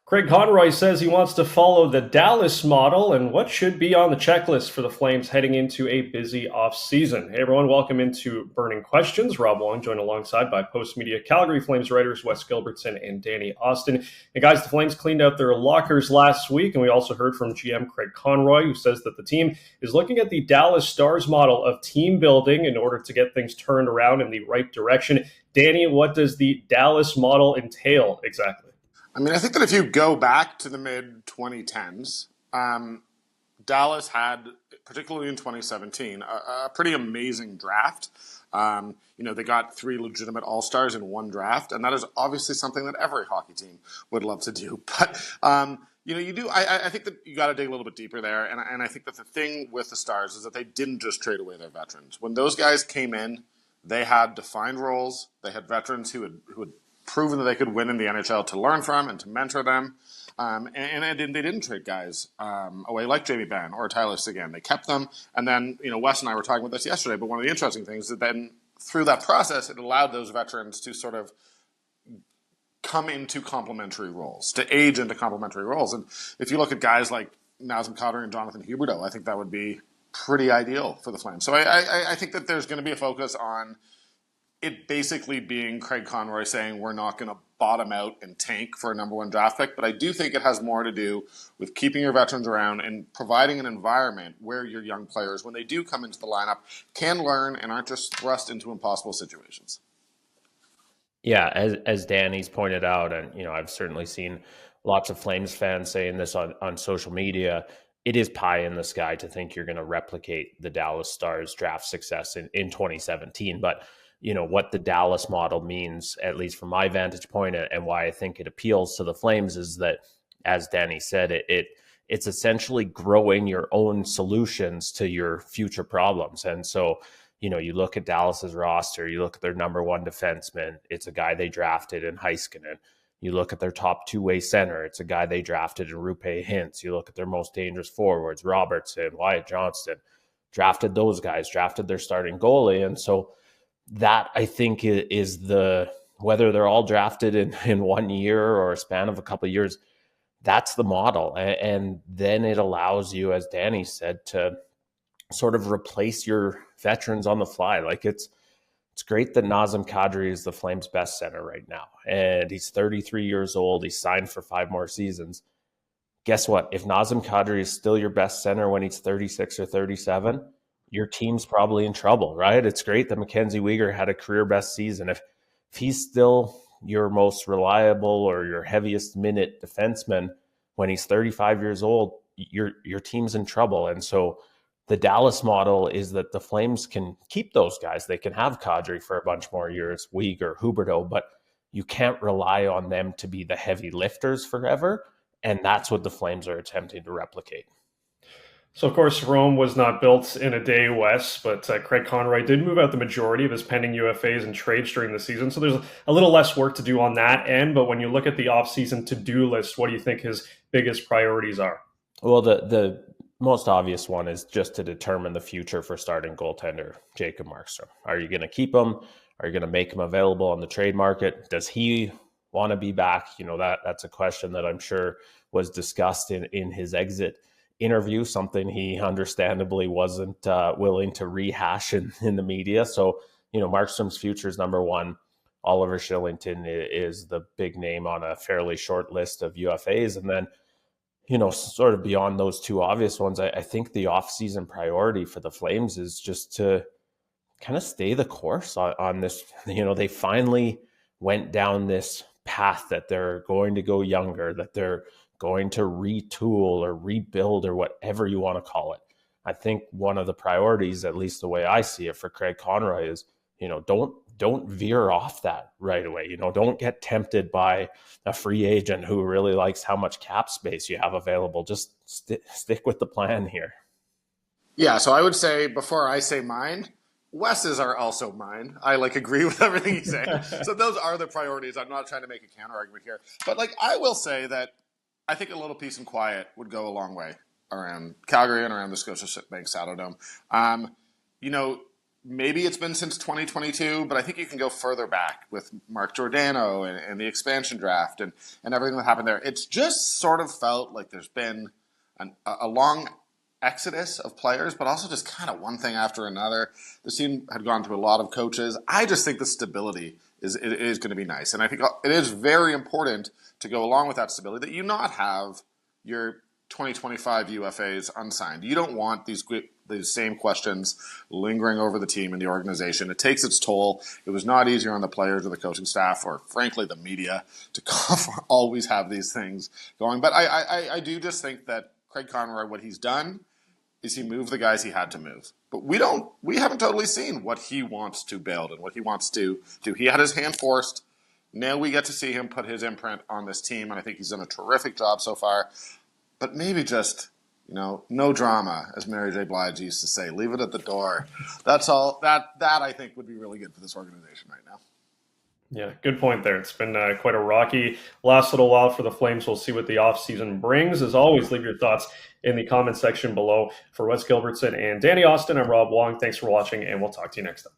Craig Conroy says he wants to follow the Dallas model and what should be on the checklist for the Flames heading into a busy offseason. Hey everyone, welcome into Burning Questions. Rob Wong joined alongside by Postmedia Calgary Flames writers Wes Gilbertson and Danny Austin. And guys, the Flames cleaned out their lockers last week, and we also heard from GM Craig Conroy, who says that the team is looking at the Dallas Stars model of team building in order to get things turned around in the right direction. Danny, what does the Dallas model entail exactly? I mean, I think that if you go back to the mid-2010s, Dallas had, particularly in 2017, a pretty amazing draft. They got 3 legitimate all-stars in one draft, and that is obviously something that every hockey team would love to do. But, you do. I think that you got to dig a little bit deeper there, and I think that the thing with the Stars is that they didn't just trade away their veterans. When those guys came in, they had defined roles. They had veterans who had proven that they could win in the NHL to learn from and to mentor them. And they didn't trade guys away like Jamie Benn or Tyler Seguin. They kept them. And then, Wes and I were talking about this yesterday, but one of the interesting things is that then through that process, it allowed those veterans to sort of come into complementary roles, to age into complementary roles. And if you look at guys like Nazem Kadri and Jonathan Huberdeau, I think that would be pretty ideal for the Flames. So I think that there's going to be a focus on it basically being Craig Conroy saying we're not going to bottom out and tank for a number 1 draft pick, but I do think it has more to do with keeping your veterans around and providing an environment where your young players, when they do come into the lineup, can learn and aren't just thrust into impossible situations. Yeah, as Danny's pointed out, and I've certainly seen lots of Flames fans saying this on social media, it is pie in the sky to think you're going to replicate the Dallas Stars draft success in 2017, but what the Dallas model means, at least from my vantage point, and why I think it appeals to the Flames is that, as Danny said, it's essentially growing your own solutions to your future problems. And so, you look at Dallas's roster, you look at their number 1 defenseman, it's a guy they drafted in Heiskanen. You look at their top 2-way center, it's a guy they drafted in Roope Hintz. You look at their most dangerous forwards, Robertson, Wyatt Johnston, drafted those guys, drafted their starting goalie. And so that, I think, is whether they're all drafted in 1 year or a span of a couple of years, that's the model. And then it allows you, as Danny said, to sort of replace your veterans on the fly. Like it's great that Nazem Kadri is the Flames' best center right now. And he's 33 years old. He's signed for 5 more seasons. Guess what? If Nazem Kadri is still your best center when he's 36 or 37, your team's probably in trouble, right? It's great that Mackenzie Weegar had a career best season. If he's still your most reliable or your heaviest minute defenseman when he's 35 years old, your team's in trouble. And so the Dallas model is that the Flames can keep those guys. They can have Kadri for a bunch more years, Weegar, Huberdeau, but you can't rely on them to be the heavy lifters forever. And that's what the Flames are attempting to replicate. So, of course, Rome was not built in a day, Wes, but Craig Conroy did move out the majority of his pending UFAs and trades during the season. So there's a little less work to do on that end. But when you look at the offseason to-do list, what do you think his biggest priorities are? Well, the most obvious one is just to determine the future for starting goaltender Jacob Markstrom. Are you going to keep him? Are you going to make him available on the trade market? Does he want to be back? That's a question that I'm sure was discussed in his exit interview, something he understandably wasn't willing to rehash in the media. So, Markstrom's future is number 1. Oliver Shillington is the big name on a fairly short list of UFAs. And then, sort of beyond those 2 obvious ones, I think the offseason priority for the Flames is just to kind of stay the course on this. They finally went down this path that they're going to go younger, that they're going to retool or rebuild or whatever you want to call it. I think one of the priorities, at least the way I see it for Craig Conroy, is, don't veer off that right away. Don't get tempted by a free agent who really likes how much cap space you have available. Just stick with the plan here. Yeah, so I would say, before I say mine, Wes's are also mine. I agree with everything he's saying. So those are the priorities. I'm not trying to make a counter argument here. But I will say that I think a little peace and quiet would go a long way around Calgary and around the Scotiabank Saddledome. maybe it's been since 2022, but I think you can go further back with Mark Giordano and the expansion draft and everything that happened there. It's just sort of felt like there's been a long exodus of players, but also just kind of one thing after another. The team had gone through a lot of coaches. I just think the stability is going to be nice. And I think it is very important to go along with that stability that you not have your 2025 UFAs unsigned. You don't want these same questions lingering over the team and the organization. It takes its toll. It was not easier on the players or the coaching staff or, frankly, the media to always have these things going. But I do just think that Craig Conroy, what he's done is he moved the guys he had to move. But we haven't totally seen what he wants to build and what he wants to do. He had his hand forced. Now we get to see him put his imprint on this team, and I think he's done a terrific job so far. But maybe just, no drama, as Mary J. Blige used to say. Leave it at the door. That's all. That I think would be really good for this organization right now. Yeah, good point there. It's been quite a rocky last little while for the Flames. We'll see what the offseason brings. As always, leave your thoughts in the comment section below. For Wes Gilbertson and Danny Austin, I'm Rob Wong. Thanks for watching, and we'll talk to you next time.